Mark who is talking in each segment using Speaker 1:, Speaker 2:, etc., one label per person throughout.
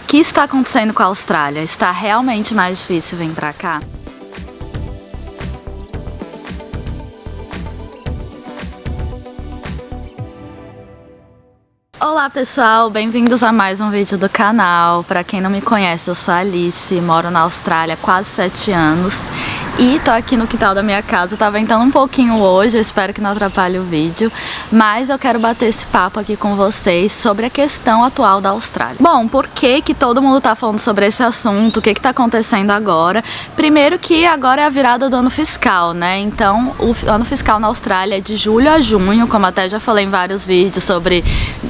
Speaker 1: que está acontecendo com a Austrália? Está realmente mais difícil vir pra cá? Olá pessoal, bem-vindos a mais um vídeo do canal. Para quem não me conhece, eu sou a Alice, moro na Austrália há quase 7 anos e tô aqui no quintal da minha casa. Tá ventando um pouquinho hoje, eu espero que não atrapalhe o vídeo, mas eu quero bater esse papo aqui com vocês sobre a questão atual da Austrália. Bom, por que que todo mundo tá falando sobre esse assunto? O que que tá acontecendo agora? Primeiro que agora é a virada do ano fiscal, né? Então, o ano fiscal na Austrália é de julho a junho, como até já falei em vários vídeos sobre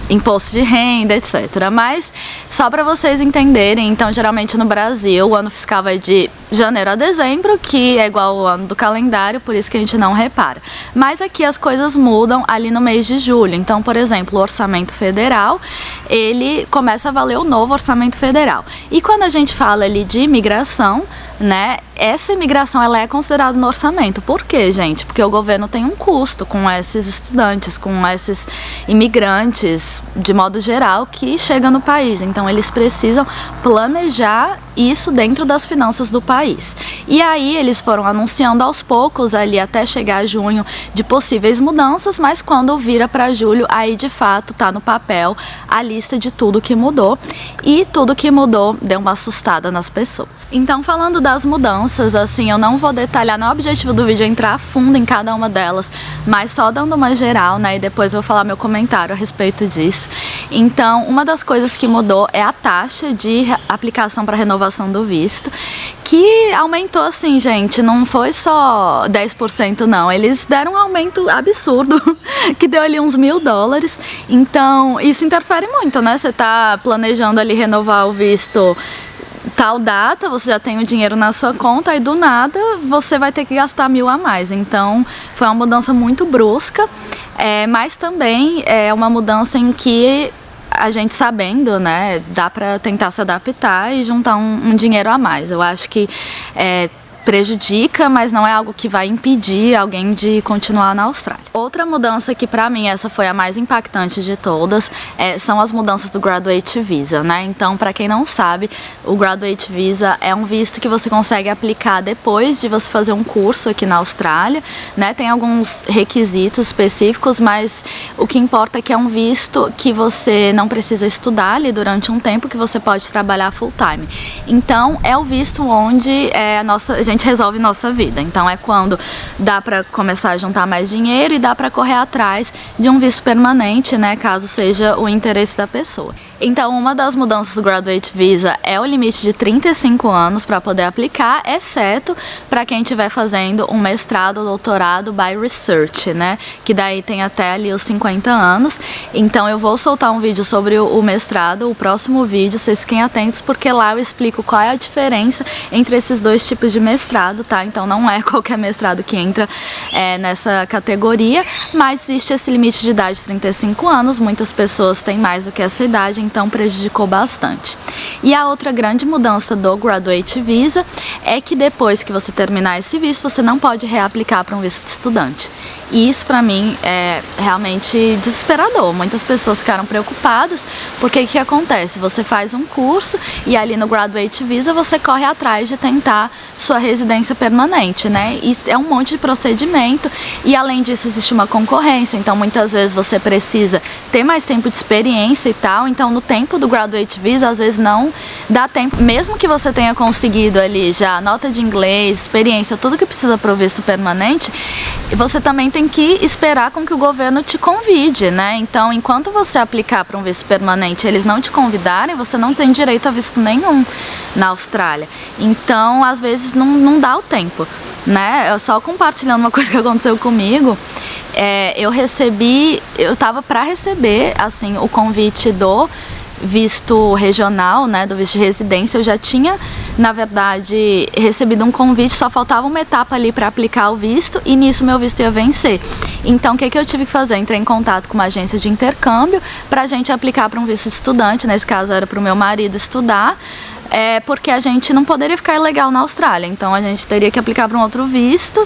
Speaker 1: imposto de renda, etc. Mas só para vocês entenderem, então geralmente no Brasil o ano fiscal vai de janeiro a dezembro, que é igual ao ano do calendário, por isso que a gente não repara. Mas aqui as coisas mudam ali no mês de julho. Então, por exemplo, o orçamento federal, ele começa a valer o novo orçamento federal. E quando a gente fala ali de imigração, né, essa imigração ela é considerada no orçamento. Por quê, gente? Porque o governo tem um custo com esses estudantes, com esses imigrantes, de modo geral, que chegam no país. Então eles precisam planejar isso dentro das finanças do país. E aí eles foram anunciando aos poucos, ali até chegar a junho, de possíveis mudanças, mas quando vira para julho, aí de fato tá no papel a lista de tudo que mudou. E tudo que mudou deu uma assustada nas pessoas. Então, falando das mudanças, assim, eu não vou detalhar, não é o objetivo do vídeo entrar a fundo em cada uma delas, mas só dando uma geral, né, e depois eu vou falar meu comentário a respeito disso. Então, uma das coisas que mudou é a taxa de aplicação para renovação do visto, que aumentou assim, gente, não foi só 10% não, eles deram um aumento absurdo, que deu ali uns $1000, então isso interfere muito, né, você tá planejando ali renovar o visto tal data, você já tem o dinheiro na sua conta e do nada você vai ter que gastar 1000 a mais. Então foi uma mudança muito brusca, mas também é uma mudança em que a gente sabendo, né, dá pra tentar se adaptar e juntar um dinheiro a mais. Eu acho que prejudica, mas não é algo que vai impedir alguém de continuar na Austrália. Outra mudança que pra mim essa foi a mais impactante de todas são as mudanças do Graduate Visa, né? Então, pra quem não sabe, o Graduate Visa é um visto que você consegue aplicar depois de você fazer um curso aqui na Austrália, né? Tem alguns requisitos específicos, mas o que importa é que é um visto que você não precisa estudar ali durante um tempo, que você pode trabalhar full time. Então, é o visto onde a gente resolve nossa vida. Então é quando dá para começar a juntar mais dinheiro e dá para correr atrás de um visto permanente, né, caso seja o interesse da pessoa. Então, uma das mudanças do Graduate Visa é o limite de 35 anos para poder aplicar, exceto para quem estiver fazendo um mestrado ou doutorado by research, né? Que daí tem até ali os 50 anos. Então, eu vou soltar um vídeo sobre o mestrado, o próximo vídeo, vocês fiquem atentos, porque lá eu explico qual é a diferença entre esses dois tipos de mestrado, tá? Então, não é qualquer mestrado que entra nessa categoria, mas existe esse limite de idade de 35 anos, muitas pessoas têm mais do que essa idade, então prejudicou bastante. E a outra grande mudança do Graduate Visa é que depois que você terminar esse visto, você não pode reaplicar para um visto de estudante. E isso pra mim é realmente desesperador. Muitas pessoas ficaram preocupadas, porque o que acontece? Você faz um curso e ali no Graduate Visa você corre atrás de tentar sua residência permanente, né? E é um monte de procedimento e além disso existe uma concorrência, então muitas vezes você precisa ter mais tempo de experiência e tal, então no tempo do Graduate Visa às vezes não dá tempo, mesmo que você tenha conseguido ali já nota de inglês, experiência, tudo que precisa para o visto permanente, você também tem que esperar com que o governo te convide, né? Então, enquanto você aplicar para um visto permanente e eles não te convidarem, você não tem direito a visto nenhum na Austrália. Então, às vezes, não dá o tempo, né? Eu só compartilhando uma coisa que aconteceu comigo, eu tava para receber, assim, o convite do visto regional, né, do visto de residência. Eu já tinha, na verdade, recebido um convite, só faltava uma etapa ali para aplicar o visto e nisso meu visto ia vencer. Então o que eu tive que fazer? Entrei em contato com uma agência de intercâmbio pra gente aplicar para um visto de estudante, nesse caso era para o meu marido estudar, porque a gente não poderia ficar ilegal na Austrália, então a gente teria que aplicar para um outro visto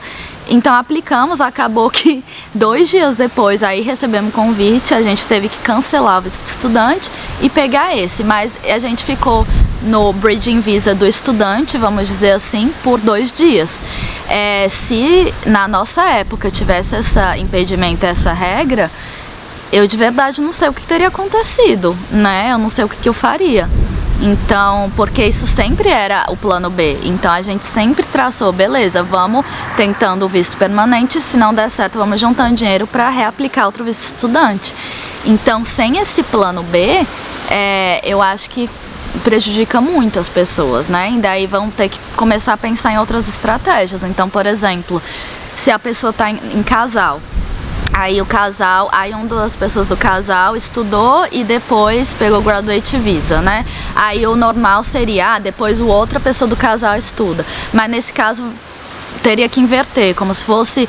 Speaker 1: Então aplicamos, acabou que 2 dias depois aí recebemos convite, a gente teve que cancelar o visto de estudante e pegar esse, mas a gente ficou no Bridging Visa do estudante, vamos dizer assim, por 2 dias. Se na nossa época tivesse esse impedimento, essa regra, eu de verdade não sei o que teria acontecido, né? Eu não sei o que eu faria. Então, porque isso sempre era o plano B. Então a gente sempre traçou, beleza, vamos tentando o visto permanente, se não der certo, vamos juntando dinheiro para reaplicar outro visto estudante. Então, sem esse plano B, eu acho que prejudica muito as pessoas, né? E daí vão ter que começar a pensar em outras estratégias. Então, por exemplo, se a pessoa está em casal, aí uma das pessoas do casal estudou e depois pegou o Graduate Visa, né? Aí o normal seria, depois outra pessoa do casal estuda. Mas nesse caso teria que inverter, como se fosse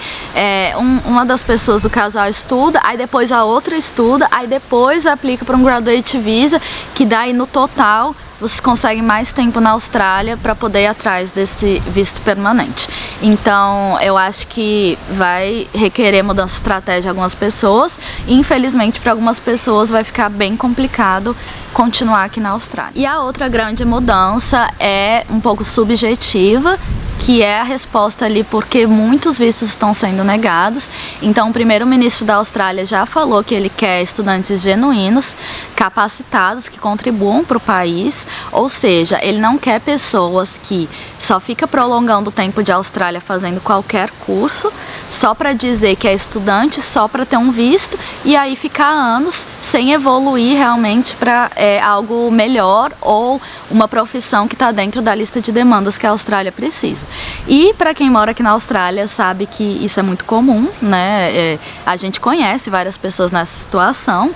Speaker 1: uma das pessoas do casal estuda, aí depois a outra estuda, aí depois aplica para um Graduate Visa, que daí no total você consegue mais tempo na Austrália para poder ir atrás desse visto permanente. Então eu acho que vai requerer mudança de estratégia de algumas pessoas e infelizmente para algumas pessoas vai ficar bem complicado continuar aqui na Austrália. E a outra grande mudança é um pouco subjetiva, que é a resposta ali porque muitos vistos estão sendo negados. Então o primeiro-ministro da Austrália já falou que ele quer estudantes genuínos, capacitados, que contribuam para o país, ou seja, ele não quer pessoas que só ficam prolongando o tempo de Austrália fazendo qualquer curso, só para dizer que é estudante, só para ter um visto, e aí ficar anos sem evoluir realmente para algo melhor ou uma profissão que está dentro da lista de demandas que a Austrália precisa. E para quem mora aqui na Austrália sabe que isso é muito comum, né? A gente conhece várias pessoas nessa situação,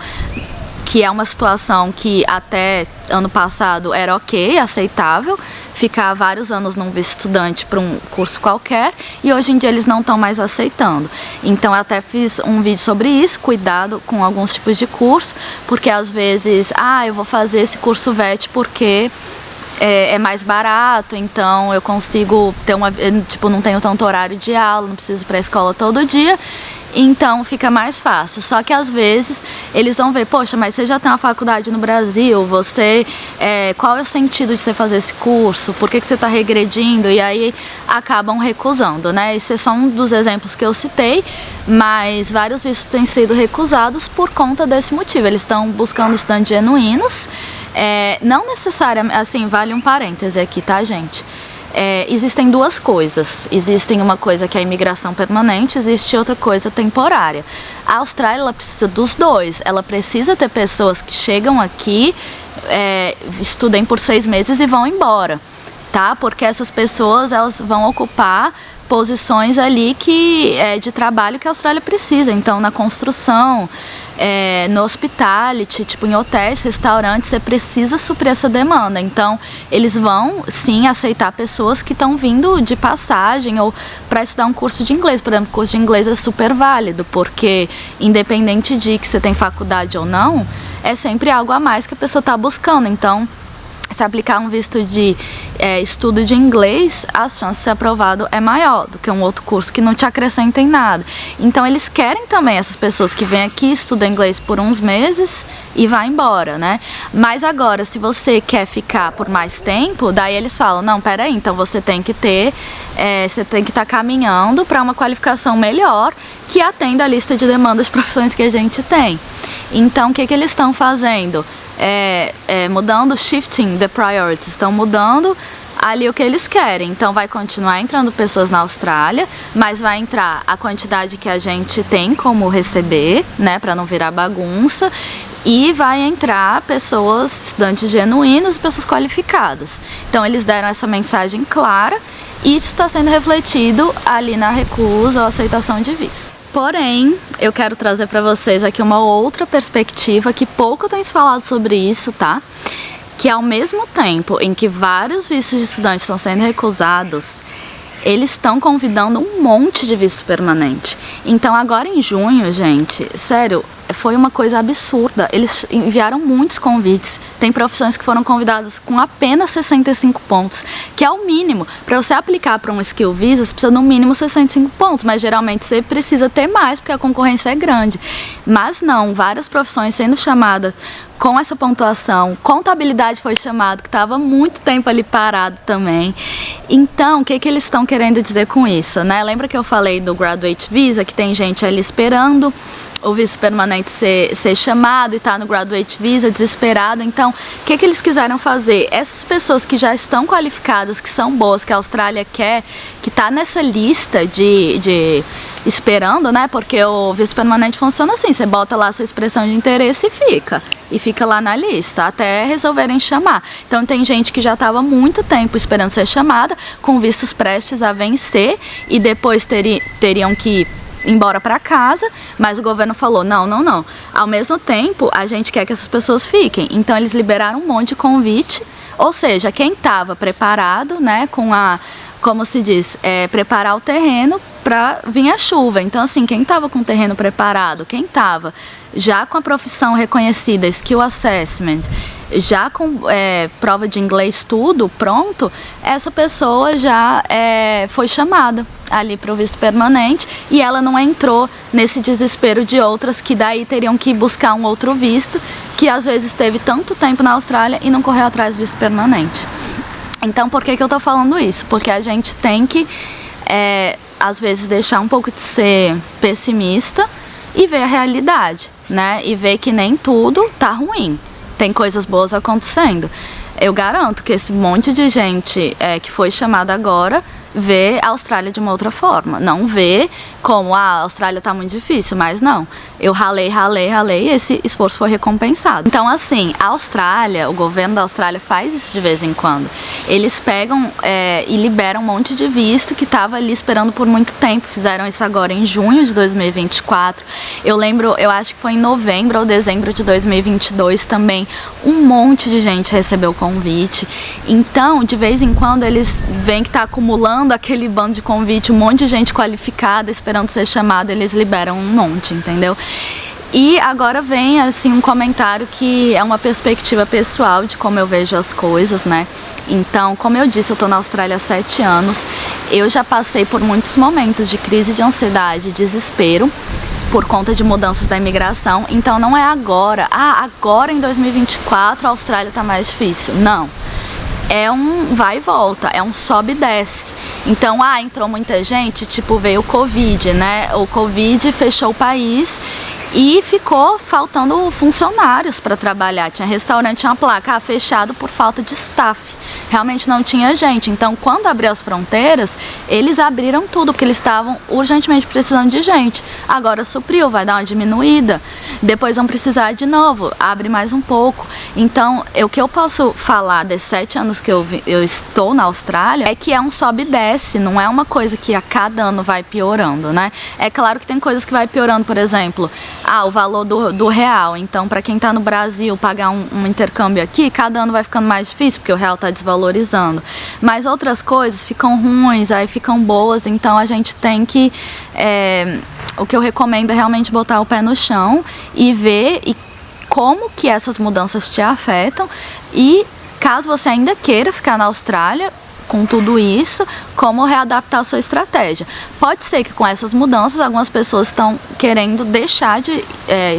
Speaker 1: que é uma situação que até ano passado era ok, aceitável, ficar vários anos num visto estudante para um curso qualquer, e hoje em dia eles não estão mais aceitando. Então eu até fiz um vídeo sobre isso, cuidado com alguns tipos de curso, porque às vezes, eu vou fazer esse curso VET porque é mais barato, então eu consigo ter não tenho tanto horário de aula, não preciso ir para a escola todo dia, então fica mais fácil. Só que às vezes eles vão ver, poxa, mas você já tem uma faculdade no Brasil, qual é o sentido de você fazer esse curso? Por que você está regredindo? E aí acabam recusando, né? Esse é só um dos exemplos que eu citei, mas vários vistos têm sido recusados por conta desse motivo. Eles estão buscando estudantes genuínos, não necessariamente, assim, vale um parêntese aqui, tá, gente? Existem duas coisas. Existem uma coisa que é a imigração permanente, existe outra coisa temporária. A Austrália, ela precisa dos dois. Ela precisa ter pessoas que chegam aqui, estudem por 6 meses e vão embora, tá? Porque essas pessoas, elas vão ocupar posições ali de trabalho que a Austrália precisa. Então, na construção, no hospitality, tipo em hotéis, restaurantes, você precisa suprir essa demanda. Então eles vão sim aceitar pessoas que estão vindo de passagem ou para estudar um curso de inglês. Por exemplo, o curso de inglês é super válido, porque independente de que você tem faculdade ou não, é sempre algo a mais que a pessoa está buscando. Então, se aplicar um visto de estudo de inglês, as chances de ser aprovado é maior do que um outro curso que não te acrescenta em nada. Então eles querem também essas pessoas que vêm aqui, estudam inglês por uns meses e vai embora, né? Mas agora, se você quer ficar por mais tempo, daí eles falam, não, peraí, então você tem que estar caminhando para uma qualificação melhor que atenda a lista de demandas de profissões que a gente tem. Então o que eles estão fazendo? Mudando, shifting the priorities, estão mudando ali o que eles querem. Então vai continuar entrando pessoas na Austrália, mas vai entrar a quantidade que a gente tem como receber, né, para não virar bagunça, e vai entrar pessoas, estudantes genuínos, pessoas qualificadas. Então eles deram essa mensagem clara e isso está sendo refletido ali na recusa ou aceitação de visto. Porém, eu quero trazer para vocês aqui uma outra perspectiva que pouco tem se falado sobre isso, tá? Que ao mesmo tempo em que vários vistos de estudantes estão sendo recusados, eles estão convidando um monte de visto permanente. Então agora em junho, gente, sério, foi uma coisa absurda. Eles enviaram muitos convites. Tem profissões que foram convidadas com apenas 65 pontos, que é o mínimo. Para você aplicar para um Skill Visa, você precisa no mínimo 65 pontos, mas geralmente você precisa ter mais, porque a concorrência é grande. Mas não, várias profissões sendo chamadas com essa pontuação. Contabilidade foi chamado, que estava muito tempo ali parado também. Então, o que eles estão querendo dizer com isso, né? Lembra que eu falei do Graduate Visa, que tem gente ali esperando o visto permanente ser chamado e tá no Graduate Visa desesperado. Então, o que eles quiseram fazer? Essas pessoas que já estão qualificadas, que são boas, que a Austrália quer, que tá nessa lista de esperando, né? Porque o visto permanente funciona assim, você bota lá a sua expressão de interesse e fica lá na lista, até resolverem chamar. Então tem gente que já estava muito tempo esperando ser chamada, com vistos prestes a vencer, e depois teriam que embora para casa, mas o governo falou, não. Ao mesmo tempo, a gente quer que essas pessoas fiquem. Então eles liberaram um monte de convite, ou seja, quem estava preparado, né, com como se diz, preparar o terreno para vir a chuva. Então, assim, quem estava com o terreno preparado, quem estava já com a profissão reconhecida, Skill Assessment, já com prova de inglês, tudo pronto, essa pessoa já foi chamada ali para o visto permanente, e ela não entrou nesse desespero de outras que daí teriam que buscar um outro visto, que às vezes teve tanto tempo na Austrália e não correu atrás do visto permanente. Então, por que eu tô falando isso? Porque a gente tem que, às vezes, deixar um pouco de ser pessimista e ver a realidade, né? E ver que nem tudo tá ruim. Tem coisas boas acontecendo. Eu garanto que esse monte de gente que foi chamada agora vê a Austrália de uma outra forma. Não vê como a Austrália tá muito difícil, mas não. Eu ralei e esse esforço foi recompensado. Então, assim, a Austrália, o governo da Austrália faz isso de vez em quando. Eles pegam e liberam um monte de visto que estava ali esperando por muito tempo. Fizeram isso agora em junho de 2024. Eu acho que foi em novembro ou dezembro de 2022 também. Um monte de gente recebeu o convite. Então, de vez em quando, eles veem que tá acumulando aquele bando de convite, um monte de gente qualificada esperando ser chamada, eles liberam um monte, entendeu? E agora vem, assim, um comentário que é uma perspectiva pessoal de como eu vejo as coisas, né? Então, como eu disse, eu tô na Austrália há 7 anos, eu já passei por muitos momentos de crise de ansiedade, desespero, por conta de mudanças da imigração. Então não é agora, agora em 2024 a Austrália tá mais difícil, não. É um vai e volta, é um sobe e desce. Então, entrou muita gente, tipo, veio o Covid, né? O Covid fechou o país e ficou faltando funcionários para trabalhar. Tinha restaurante, tinha uma placa, fechado por falta de staff. Realmente não tinha gente. Então, quando abriu as fronteiras, eles abriram tudo, porque eles estavam urgentemente precisando de gente. Agora supriu, vai dar uma diminuída. Depois vão precisar de novo, abre mais um pouco. Então, o que eu posso falar desses 7 anos que eu estou na Austrália é que é um sobe e desce, não é uma coisa que a cada ano vai piorando, né? É claro que tem coisas que vai piorando, por exemplo, o valor do real. Então, para quem está no Brasil, pagar um intercâmbio aqui, cada ano vai ficando mais difícil, porque o real está desvalorizando. Mas outras coisas ficam ruins, aí ficam boas, então a gente tem que... o que eu recomendo é realmente botar o pé no chão e ver como que essas mudanças te afetam, e caso você ainda queira ficar na Austrália, com tudo isso, como readaptar a sua estratégia. Pode ser que com essas mudanças algumas pessoas estão querendo deixar de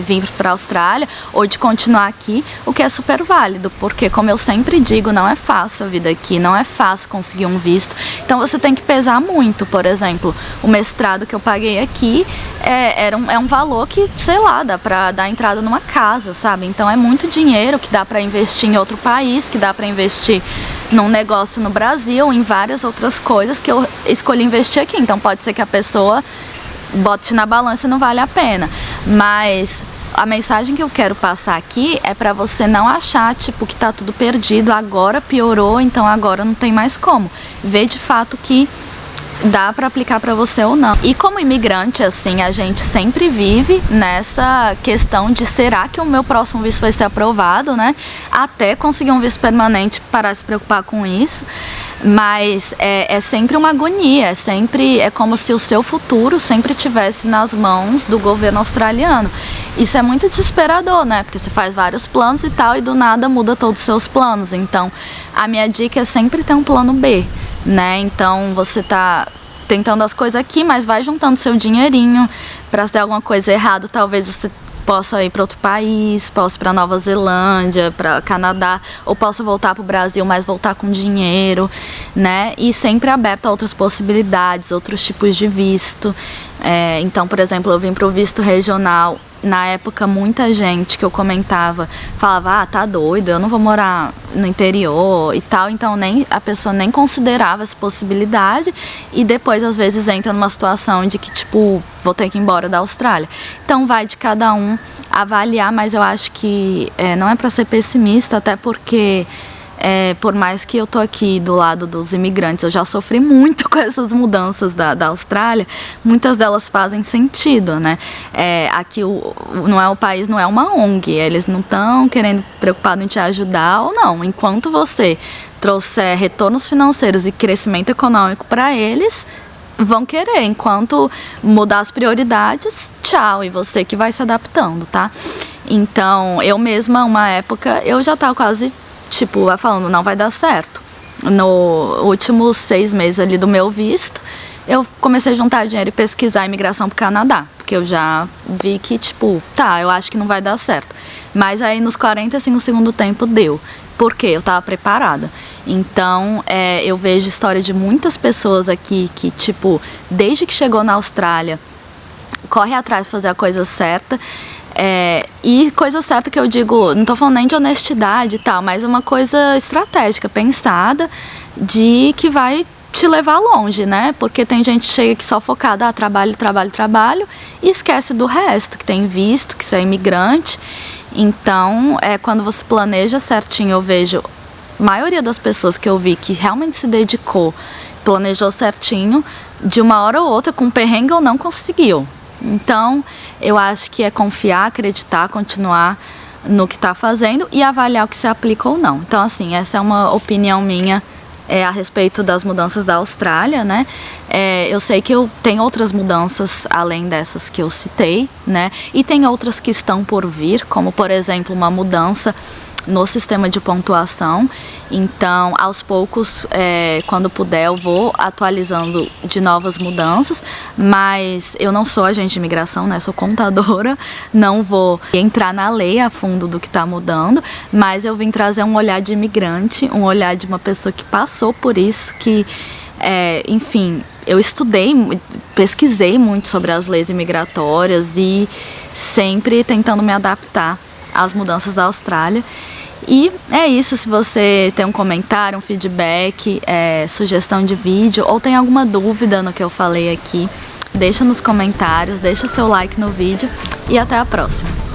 Speaker 1: vir para a Austrália ou de continuar aqui, o que é super válido, porque, como eu sempre digo, não é fácil a vida aqui, não é fácil conseguir um visto. Então você tem que pesar muito. Por exemplo, o mestrado que eu paguei aqui é um valor que, sei lá, dá para dar entrada numa casa, sabe? Então é muito dinheiro que dá para investir em outro país, que dá para investir num negócio no Brasil, em várias outras coisas que eu escolhi investir aqui. Então pode ser que a pessoa bote na balança e não vale a pena. Mas a mensagem que eu quero passar aqui é pra você não achar, tipo, que tá tudo perdido, agora piorou, então agora não tem mais como. Vê de fato que dá pra aplicar pra você ou não. E como imigrante, assim, a gente sempre vive nessa questão de será que o meu próximo visto vai ser aprovado, né? Até conseguir um visto permanente, parar de se preocupar com isso. Mas é sempre uma agonia, é como se o seu futuro sempre estivesse nas mãos do governo australiano. Isso é muito desesperador, né? Porque você faz vários planos e tal, e do nada muda todos os seus planos. Então, a minha dica é sempre ter um plano B, né? Então, você tá tentando as coisas aqui, mas vai juntando seu dinheirinho para se der alguma coisa errada, talvez você possa ir para outro país, possa ir para Nova Zelândia, para Canadá, ou possa voltar para o Brasil, mas voltar com dinheiro, né? E sempre aberto a outras possibilidades, outros tipos de visto. Então, por exemplo, eu vim para o visto regional. Na época, muita gente que eu comentava falava, tá doido, eu não vou morar no interior e tal. Então, a pessoa nem considerava essa possibilidade e depois, às vezes, entra numa situação de que, tipo, vou ter que ir embora da Austrália. Então, vai de cada um avaliar, mas eu acho que não é para ser pessimista, até porque... por mais que eu tô aqui do lado dos imigrantes, eu já sofri muito com essas mudanças da Austrália, muitas delas fazem sentido, né? Aqui o país não é uma ONG, eles não estão preocupados em te ajudar ou não. Enquanto você trouxer retornos financeiros e crescimento econômico para eles, vão querer. Enquanto mudar as prioridades, tchau, e você que vai se adaptando, tá? Então, eu mesma, uma época, eu já tava quase... vai falando, não vai dar certo. No últimos 6 meses ali do meu visto, eu comecei a juntar dinheiro e pesquisar a imigração pro Canadá. Porque eu já vi que, eu acho que não vai dar certo. Mas aí nos 45 do segundo tempo deu. Por quê? Eu tava preparada. Então, eu vejo história de muitas pessoas aqui que, desde que chegou na Austrália, corre atrás de fazer a coisa certa. E coisa certa que eu digo, não tô falando nem de honestidade e tal, mas uma coisa estratégica, pensada, de que vai te levar longe, né? Porque tem gente que chega aqui só focada, trabalho, trabalho, trabalho, e esquece do resto, que tem visto, que você é imigrante. Então, quando você planeja certinho, eu vejo, a maioria das pessoas que eu vi que realmente se dedicou, planejou certinho, de uma hora ou outra, com perrengue ou não, conseguiu. Então, eu acho que é confiar, acreditar, continuar no que está fazendo e avaliar o que se aplica ou não. Então, assim, essa é uma opinião minha a respeito das mudanças da Austrália, né? Eu sei que tem outras mudanças além dessas que eu citei, né? E tem outras que estão por vir, como, por exemplo, uma mudança no sistema de pontuação. Então, aos poucos, quando puder, eu vou atualizando de novas mudanças, mas eu não sou agente de imigração, né? Sou contadora, não vou entrar na lei a fundo do que está mudando, mas eu vim trazer um olhar de imigrante, um olhar de uma pessoa que passou por isso, que, enfim, eu estudei, pesquisei muito sobre as leis imigratórias e sempre tentando me adaptar às mudanças da Austrália. E é isso, se você tem um comentário, um feedback, sugestão de vídeo ou tem alguma dúvida no que eu falei aqui, deixa nos comentários, deixa seu like no vídeo e até a próxima.